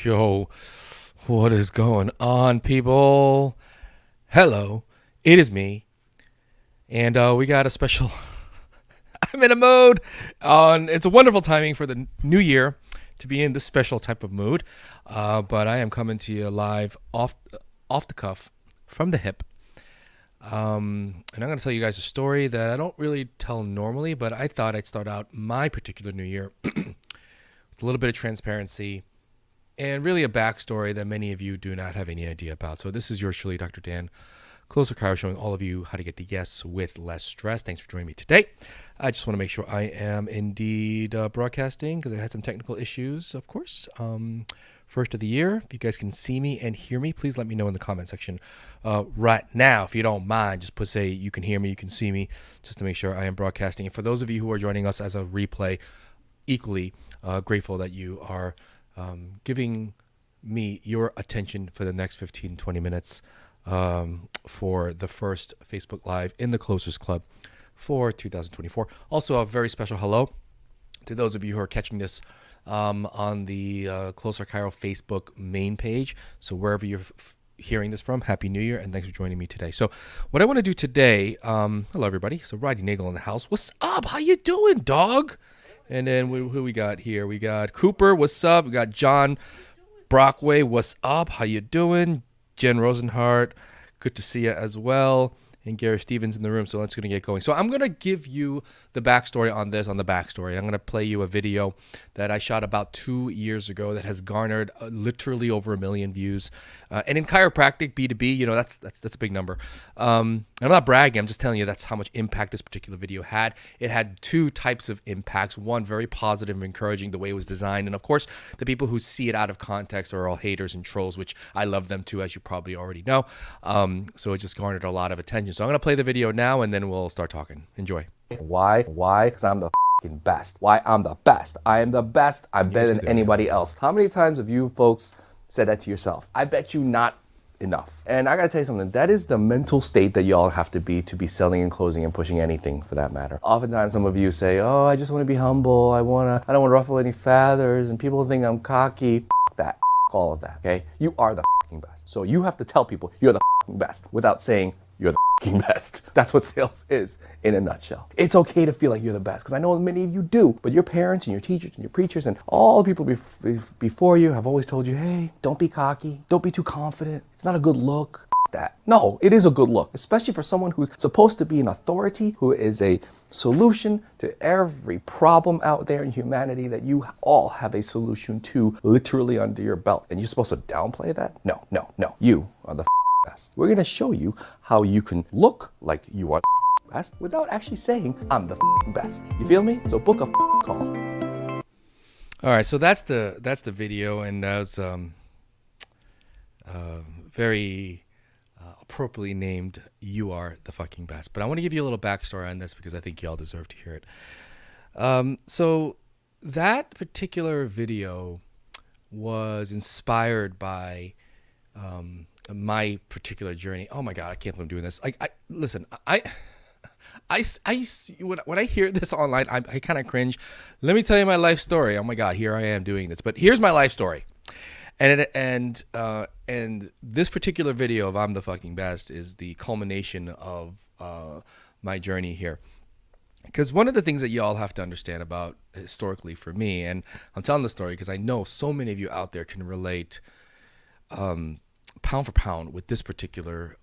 Yo, what is going on, people? Hello, it is me, and we got a special. I'm in a mode. It's a wonderful timing for the new year to be in this special type of mood, but I am coming to you live off the cuff, from the hip. And I'm going to tell you guys a story that I don't really tell normally, but I thought I'd start out my particular new year with a little bit of transparency and really a backstory that many of you do not have any idea about. So this is yours truly, Dr. Dan, Closer Chiro, showing all of you how to get the yes with less stress. Thanks for joining me today. I just want to make sure I am indeed broadcasting because I had some technical issues, of course. First of the year. If you guys can see me and hear me, please let me know in the comment section right now. If you don't mind, just put say you can hear me, you can see me, just to make sure I am broadcasting. And for those of you who are joining us as a replay, equally grateful that you are giving me your attention for the next 15, 20 minutes for the first Facebook Live in the Closers Club for 2024. Also, a very special hello to those of you who are catching this on the Closer Chiro Facebook main page. So wherever you're hearing this from, Happy New Year, and thanks for joining me today. So what I want to do today, hello everybody. So Roddy Nagel in the house. What's up? How you doing, dog? And then who we got here? We got Cooper. What's up? We got John Brockway. What's up? How you doing? Jen Rosenhart. Good to see you as well. And Gary Stevens in the room, so let's going to get going. So I'm going to give you the backstory on this, on the backstory. I'm going to play you a video that I shot about 2 years ago that has garnered literally over 1 million views. And in chiropractic, B2B, you know, that's a big number. I'm not bragging. I'm just telling you that's how much impact this particular video had. It had two types of impacts. One, very positive and encouraging, the way it was designed. And of course, the people who see it out of context are all haters and trolls, which I love them too, as you probably already know. So it just garnered a lot of attention. So I'm going to play the video now, and then we'll start talking. Enjoy. Why? Because I'm the fucking best. Why? I'm the best. I am the best. I'm better than anybody else. How many times have you folks said that to yourself? I bet you not enough. And I gotta tell you something, that is the mental state that y'all have to be selling and closing and pushing anything for that matter. Oftentimes some of you say, oh, I just want to be humble. I don't want to ruffle any feathers, and people think I'm cocky. F that. F all of that, okay? You are the fucking best. So you have to tell people you're the fucking best without saying you're the fucking best. That's what sales is in a nutshell. It's okay to feel like you're the best, because I know many of you do, but your parents and your teachers and your preachers and all the people before you have always told you, hey, don't be cocky, don't be too confident, it's not a good look. That. No, it is a good look, especially for someone who's supposed to be an authority, who is a solution to every problem out there in humanity that you all have a solution to literally under your belt. And you're supposed to downplay that? No. You are the best. We're going to show you how you can look like you are the best without actually saying, I'm the best. You feel me? So book a call. All right, so that's the video, and that was very appropriately named, You Are the Fucking Best. But I want to give you a little backstory on this because I think y'all deserve to hear it. So that particular video was inspired by my particular journey. Oh my God, I can't believe I'm doing this. Listen, when I hear this online, I kind of cringe. Let me tell you my life story. Oh my God, here I am doing this. But here's my life story. And this particular video of I'm the Fucking Best is the culmination of my journey here. Because one of the things that you all have to understand about historically for me, and I'm telling the story because I know so many of you out there can relate pound for pound with this particular,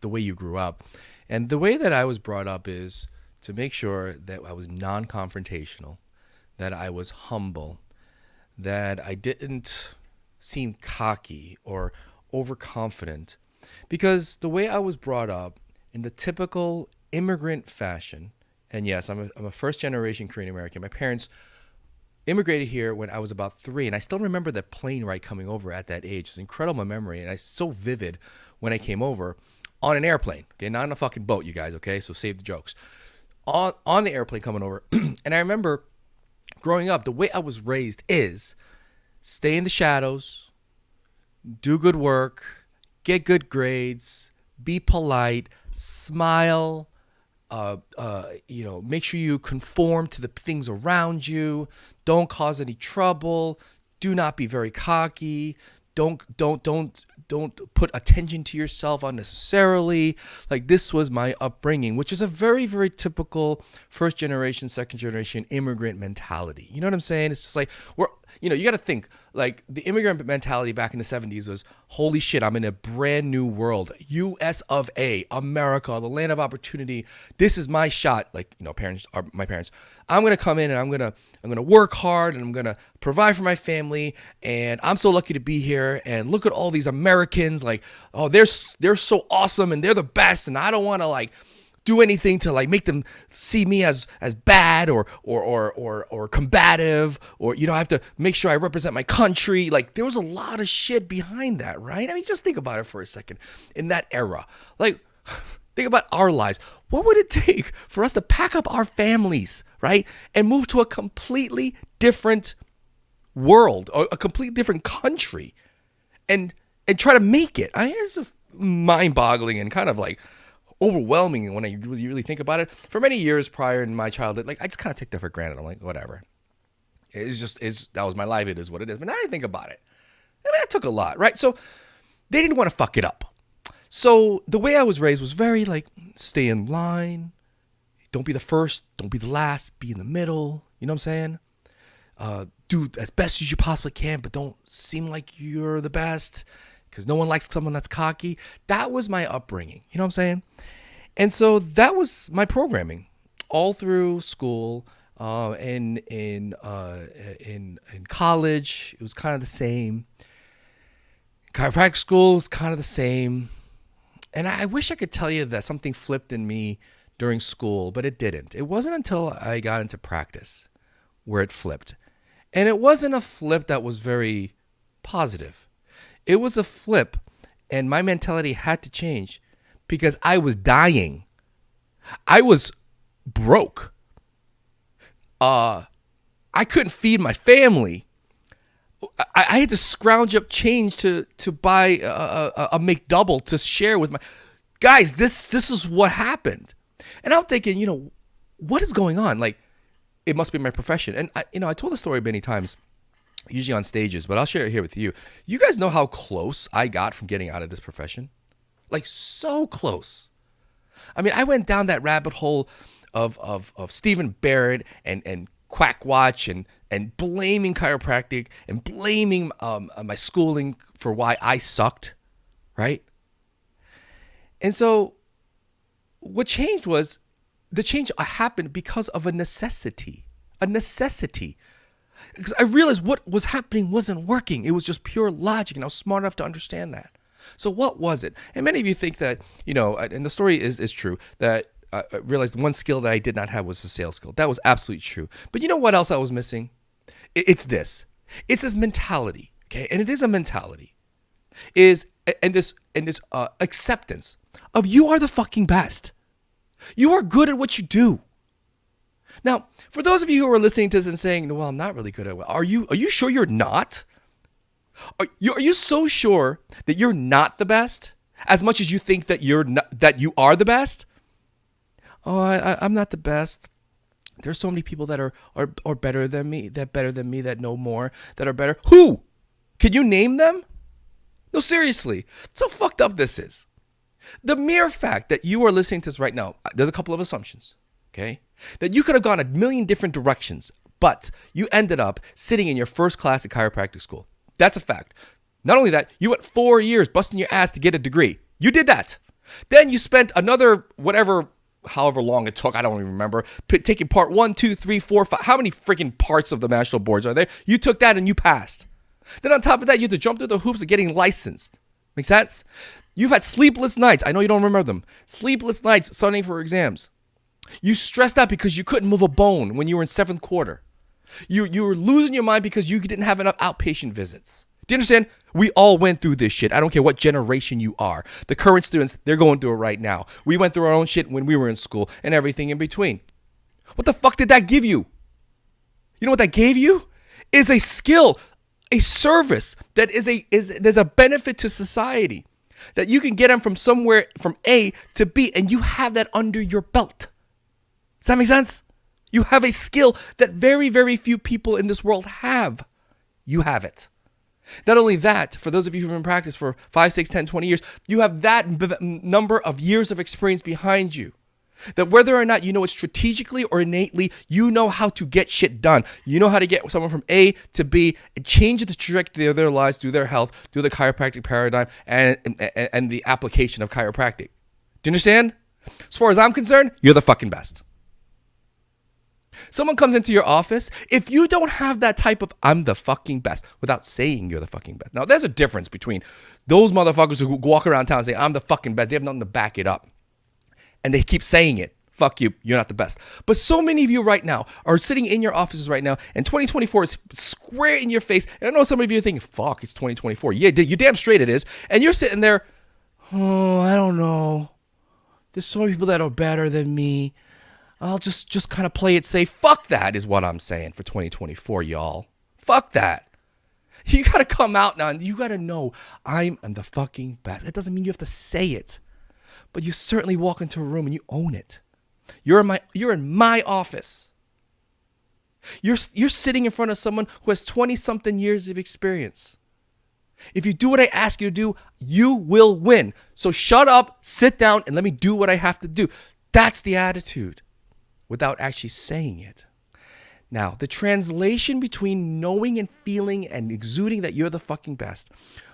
the way you grew up. And the way that I was brought up is to make sure that I was non-confrontational, that I was humble, that I didn't seem cocky or overconfident, because the way I was brought up in the typical immigrant fashion, and yes, I'm a first generation Korean American. My parents immigrated here when I was about 3, and I still remember the plane ride coming over at that age. It's incredible memory, and it's so vivid when I came over on an airplane, okay, not on a fucking boat, you guys, okay, so save the jokes. On the airplane coming over, and I remember growing up, the way I was raised is stay in the shadows, do good work, get good grades, be polite, smile, make sure you conform to the things around you, don't cause any trouble, Do not be very cocky. Don't put attention to yourself unnecessarily. Like, this was my upbringing, which is a very, very typical first generation, second generation immigrant mentality. You know what I'm saying? It's just like, you got to think, like, the immigrant mentality back in the 70s was, holy shit, I'm in a brand new world. US of A, America, the land of opportunity. This is my shot. Like, my parents. I'm going to come in and I'm going to work hard and I'm going to provide for my family. And I'm so lucky to be here. And look at all these Americans. Like, oh, they're so awesome and they're the best. And I don't want to, like, do anything to, like, make them see me as bad or combative, or, I have to make sure I represent my country. Like, there was a lot of shit behind that, right? I mean, just think about it for a second. In that era, like, think about our lives. What would it take for us to pack up our families, right, and move to a completely different world, or a completely different country, and try to make it? I mean, it's just mind-boggling and kind of like overwhelming when you really think about it. For many years prior in my childhood, like, I just kind of take that for granted. I'm like, whatever. That was my life. It is what it is. But now I think about it, I mean, that took a lot, right? So they didn't want to fuck it up. So the way I was raised was very like, stay in line. Don't be the first. Don't be the last. Be in the middle. You know what I'm saying? Do as best as you possibly can, but don't seem like you're the best, because no one likes someone that's cocky. That was my upbringing. You know what I'm saying? And so that was my programming all through school. In college, it was kind of the same. Chiropractic school was kind of the same. And I wish I could tell you that something flipped in me during school, but it didn't. It wasn't until I got into practice where it flipped. And it wasn't a flip that was very positive. It was a flip, and my mentality had to change because I was dying. I was broke. I couldn't feed my family. I had to scrounge up change to buy a McDouble to share with my guys. This is what happened, and I'm thinking, what is going on? Like, it must be my profession. And I told the story many times, usually on stages, but I'll share it here with you. You guys know how close I got from getting out of this profession, like so close. I mean, I went down that rabbit hole of Stephen Barrett and Quack Watch and blaming chiropractic and blaming my schooling for why I sucked, right? And so what changed was, the change happened because of a necessity. Because I realized what was happening wasn't working. It was just pure logic, and I was smart enough to understand that. So what was it? And many of you think that, and the story is true, that I realized one skill that I did not have was the sales skill. That was absolutely true. But you know what else I was missing? It's this. It's this mentality, okay? And it is a mentality. And this acceptance of, you are the fucking best. You are good at what you do. Now, for those of you who are listening to this and saying, well, I'm not really good at it. Are you sure you're not? Are you so sure that you're not the best as much as you think that that you are the best? Oh, I'm not the best. There's so many people that are better than me, that know more, that are better. Who? Can you name them? No, seriously. So fucked up this is. The mere fact that you are listening to this right now, there's a couple of assumptions, okay? That you could have gone a million different directions, but you ended up sitting in your first class at chiropractic school. That's a fact. Not only that, you went 4 years busting your ass to get a degree. You did that. Then you spent another however long it took, I don't even remember, taking part 1, 2, 3, 4, 5. How many freaking parts of the national boards are there? You took that and you passed. Then on top of that, you had to jump through the hoops of getting licensed. Make sense? You've had sleepless nights. I know you don't remember them. Sleepless nights studying for exams. You stressed out because you couldn't move a bone when you were in 7th quarter. You were losing your mind because you didn't have enough outpatient visits. Do you understand? We all went through this shit. I don't care what generation you are. The current students, they're going through it right now. We went through our own shit when we were in school and everything in between. What the fuck did that give you? You know what that gave you? Is a skill, a service that there's a benefit to society. That you can get them from somewhere, from A to B, and you have that under your belt. Does that make sense? You have a skill that very, very few people in this world have. You have it. Not only that, for those of you who've been in practice for 5, 6, 10, 20 years, you have that number of years of experience behind you. That whether or not you know it strategically or innately, you know how to get shit done. You know how to get someone from A to B and change the trajectory of their lives through their health, through the chiropractic paradigm and the application of chiropractic. Do you understand? As far as I'm concerned, you're the fucking best. Someone comes into your office, if you don't have that type of I'm the fucking best without saying you're the fucking best. Now, there's a difference between those motherfuckers who walk around town and say I'm the fucking best. They have nothing to back it up. And they keep saying it. Fuck you. You're not the best. But so many of you right now are sitting in your offices right now, and 2024 is square in your face. And I know some of you are thinking, fuck, it's 2024. Yeah, you damn straight it is. And you're sitting there, oh, I don't know. There's so many people that are better than me. I'll just kind of play it safe. Fuck that is what I'm saying for 2024, y'all. Fuck that. You got to come out now and you got to know I'm the fucking best. It doesn't mean you have to say it. But you certainly walk into a room and you own it. You're in my office. You're sitting in front of someone who has 20-something years of experience. If you do what I ask you to do, you will win. So shut up, sit down, and let me do what I have to do. That's the attitude without actually saying it. Now, the translation between knowing and feeling and exuding that you're the fucking best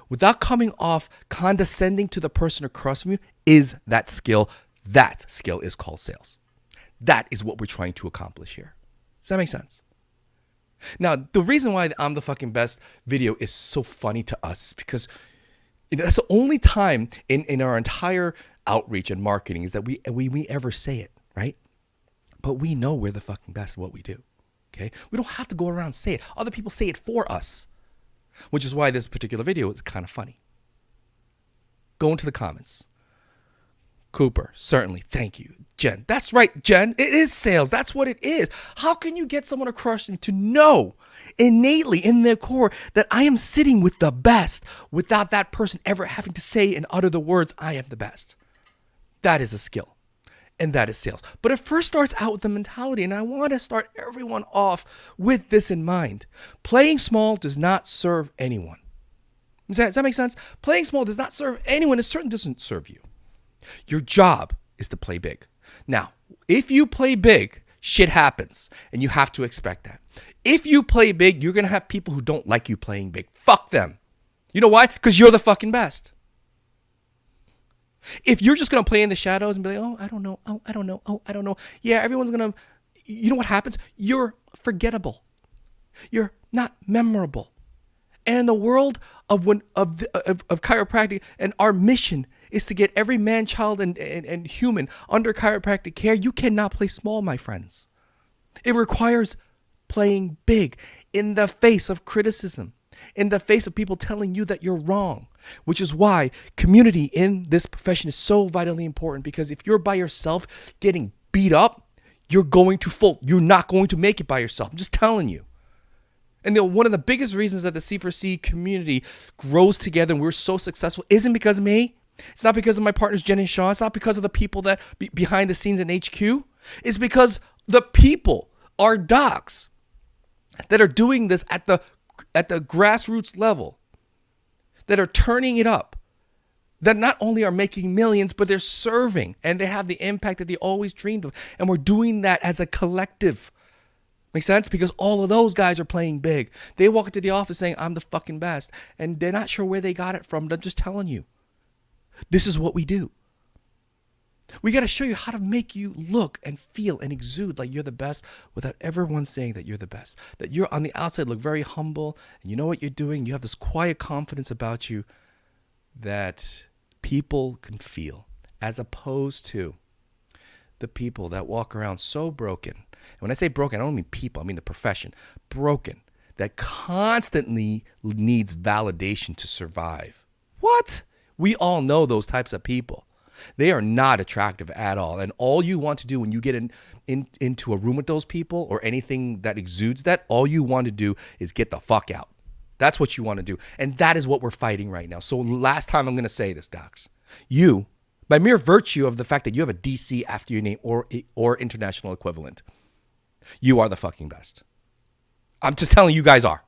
without coming off condescending to the person across from you is that skill. That skill is called sales. That is what we're trying to accomplish here. Does that make sense? Now, the reason why the I'm the fucking best video is so funny to us is because that's the only time in our entire outreach and marketing is that we ever say it, right? But we know we're the fucking best at what we do, okay? We don't have to go around and say it. Other people say it for us, which is why this particular video is kind of funny. Go into the comments. Cooper, certainly, thank you. Jen, that's right, Jen. It is sales. That's what it is. How can you get someone across them to know innately in their core that I am sitting with the best without that person ever having to say and utter the words, I am the best? That is a skill. And that is sales. But it first starts out with the mentality, and I want to start everyone off with this in mind. Playing small does not serve anyone. Does that make sense? Playing small does not serve anyone. It certainly doesn't serve you. Your job is to play big. Now, if you play big, shit happens, and you have to expect that. If you play big, you're going to have people who don't like you playing big. Fuck them. You know why? Because you're the fucking best. If you're just going to play in the shadows and be like, oh, I don't know, oh, I don't know, oh, I don't know. Yeah, everyone's going to, you know what happens? You're forgettable. You're not memorable. And in the world of chiropractic, and our mission is to get every man, child, and human under chiropractic care, you cannot play small, my friends. It requires playing big in the face of criticism, in the face of people telling you that you're wrong, which is why community in this profession is so vitally important, because if you're by yourself getting beat up, you're going to fold. You're not going to make it by yourself. I'm just telling you. And one of the biggest reasons that the C4C community grows together and we're so successful isn't because of me. It's not because of my partners, Jen and Shaw. It's not because of the people that behind the scenes in HQ. It's because the people, our docs, that are doing this at the grassroots level, that are turning it up, that not only are making millions, but they're serving and they have the impact that they always dreamed of. And we're doing that as a collective. Make sense? Because all of those guys are playing big. They walk into the office saying, I'm the fucking best. And they're not sure where they got it from. I'm just telling you. This is what we do. We got to show you how to make you look and feel and exude like you're the best without everyone saying that you're the best. That you're on the outside look very humble and you know what you're doing. You have this quiet confidence about you that people can feel, as opposed to the people that walk around so broken. And when I say broken, I don't mean people, I mean the profession. Broken, that constantly needs validation to survive. What? We all know those types of people. They are not attractive at all. And all you want to do when you get into a room with those people or anything that exudes that, all you want to do is get the fuck out. That's what you want to do. And that is what we're fighting right now. So last time I'm going to say this, docs. You, by mere virtue of the fact that you have a DC after your name or international equivalent, you are the fucking best. I'm just telling you guys are.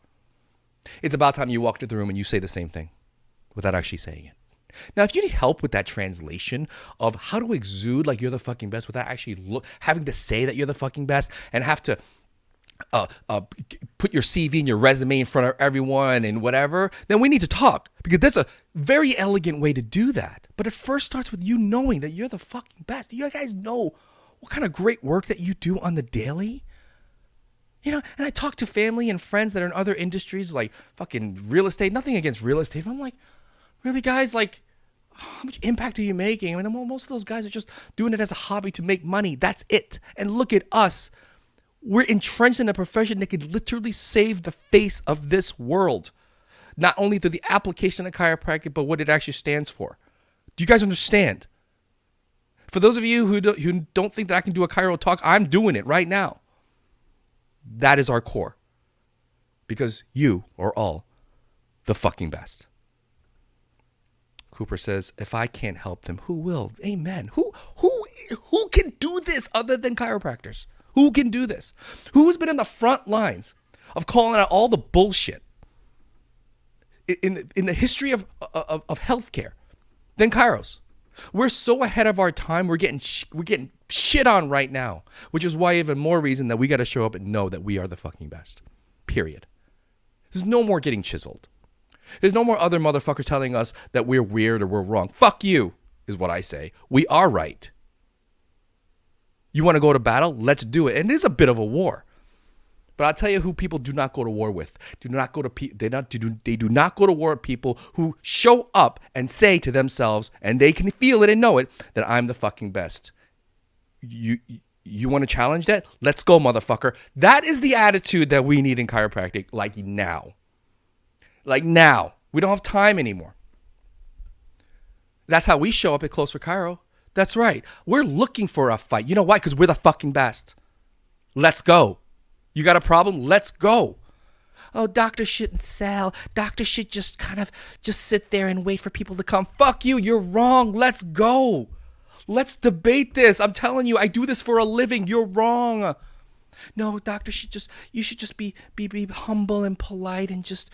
It's about time you walk into the room and you say the same thing without actually saying it. Now, if you need help with that translation of how to exude like you're the fucking best without actually having to say that you're the fucking best and have to put your CV and your resume in front of everyone and whatever, then we need to talk, because there's a very elegant way to do that. But it first starts with you knowing that you're the fucking best. You guys know what kind of great work that you do on the daily. You know, and I talk to family and friends that are in other industries like fucking real estate. Nothing against real estate, but I'm like, really, guys? Like, how much impact are you making? I mean, most of those guys are just doing it as a hobby to make money. That's it. And look at us. We're entrenched in a profession that could literally save the face of this world. Not only through the application of chiropractic, but what it actually stands for. Do you guys understand? For those of you who don't think that I can do a chiro talk, I'm doing it right now. That is our core. Because you are all the fucking best. Cooper says, if I can't help them, who will? Amen. Who can do this other than chiropractors? Who can do this? Who's been in the front lines of calling out all the bullshit in the history of healthcare than chiros? We're so ahead of our time. We're getting shit on right now, which is why even more reason that we got to show up and know that we are the fucking best. Period. There's no more getting chiseled. There's no more other motherfuckers telling us that we're weird or we're wrong. Fuck you, is what I say. We are right. You want to go to battle? Let's do it. And it is a bit of a war. But I'll tell you who people do not go to war with. They do not go to war with people who show up and say to themselves, and they can feel it and know it, that I'm the fucking best. You want to challenge that? Let's go, motherfucker. That is the attitude that we need in chiropractic, like now. Like now. We don't have time anymore. That's how we show up at Close for Chiro. That's right. We're looking for a fight. You know why? Because we're the fucking best. Let's go. You got a problem? Let's go. Oh, doctor shouldn't sell. Doctor should just sit there and wait for people to come. Fuck you. You're wrong. Let's go. Let's debate this. I'm telling you, I do this for a living. You're wrong. No, doctor you should just be humble and polite and just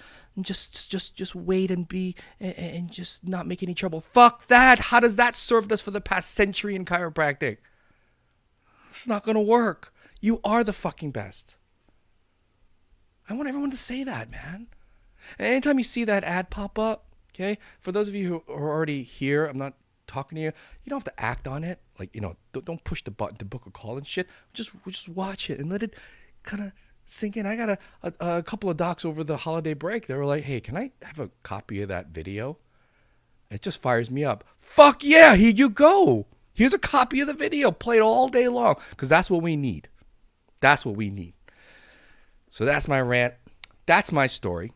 wait and and just not make any trouble. Fuck that. How does that serve us for the past century in chiropractic? It's not going to work. You are the fucking best. I want everyone to say that, man. And anytime you see that ad pop up, okay, for those of you who are already here, I'm not talking to you. You don't have to act on it. Like, you know, don't push the button to book a call and shit. Just watch it and let it kind of sink in. I got a couple of docs over the holiday break. They were like, hey, can I have a copy of that video? It just fires me up. Fuck yeah, here you go. Here's a copy of the video. Play it all day long, because that's what we need. That's what we need. So that's my rant. That's my story.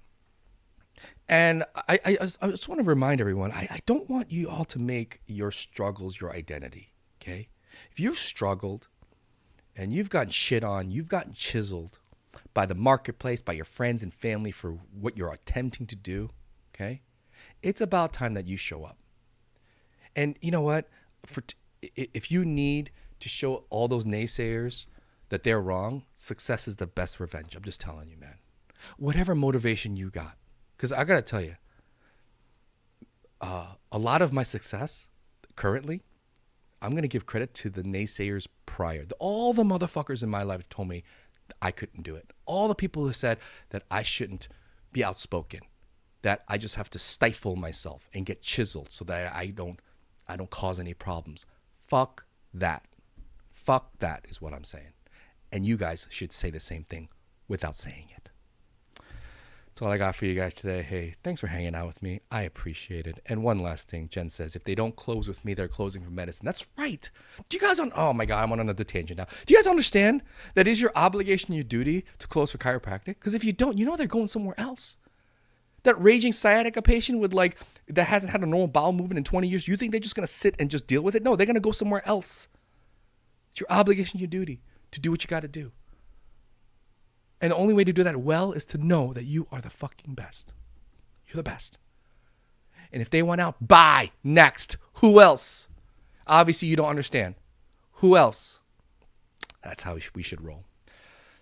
And I just want to remind everyone, I don't want you all to make your struggles your identity, okay? If you've struggled and you've gotten shit on, you've gotten chiseled by the marketplace, by your friends and family for what you're attempting to do, okay? It's about time that you show up. And you know what? If you need to show all those naysayers that they're wrong, success is the best revenge. I'm just telling you, man. Whatever motivation you got. Because I got to tell you, a lot of my success currently, I'm going to give credit to the naysayers prior. All the motherfuckers in my life told me I couldn't do it. All the people who said that I shouldn't be outspoken, that I just have to stifle myself and get chiseled so that I don't cause any problems. Fuck that. Fuck that is what I'm saying. And you guys should say the same thing without saying it. That's all I got for you guys today. Hey, thanks for hanging out with me. I appreciate it. And one last thing, Jen says, if they don't close with me, they're closing for medicine. That's right. Do you guys, oh my God, I'm on another tangent now. Do you guys understand that it is your obligation, your duty to close for chiropractic? Because if you don't, you know they're going somewhere else. That raging sciatica patient that hasn't had a normal bowel movement in 20 years, you think they're just going to sit and just deal with it? No, they're going to go somewhere else. It's your obligation, your duty to do what you got to do. And the only way to do that well is to know that you are the fucking best. You're the best. And if they want out, bye. Next. Who else? Obviously, you don't understand. Who else? That's how we should roll.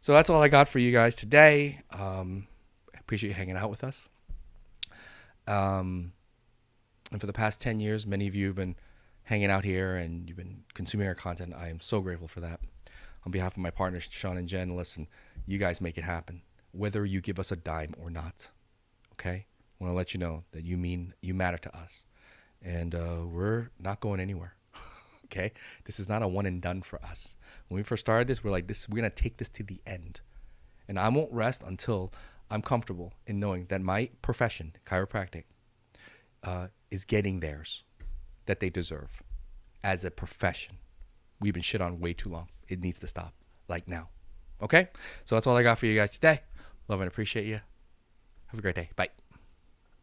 So that's all I got for you guys today. Appreciate you hanging out with us. And for the past 10 years, many of you have been hanging out here and you've been consuming our content. I am so grateful for that. On behalf of my partners, Sean and Jen, listen, you guys make it happen, whether you give us a dime or not. Okay? I want to let you know that you matter to us. And we're not going anywhere. Okay? This is not a one and done for us. When we first started this, we're like, we're going to take this to the end. And I won't rest until I'm comfortable in knowing that my profession, chiropractic, is getting theirs that they deserve as a profession. We've been shit on way too long. It needs to stop, like now. Okay? So that's all I got for you guys today. Love and appreciate you. Have a great day. Bye.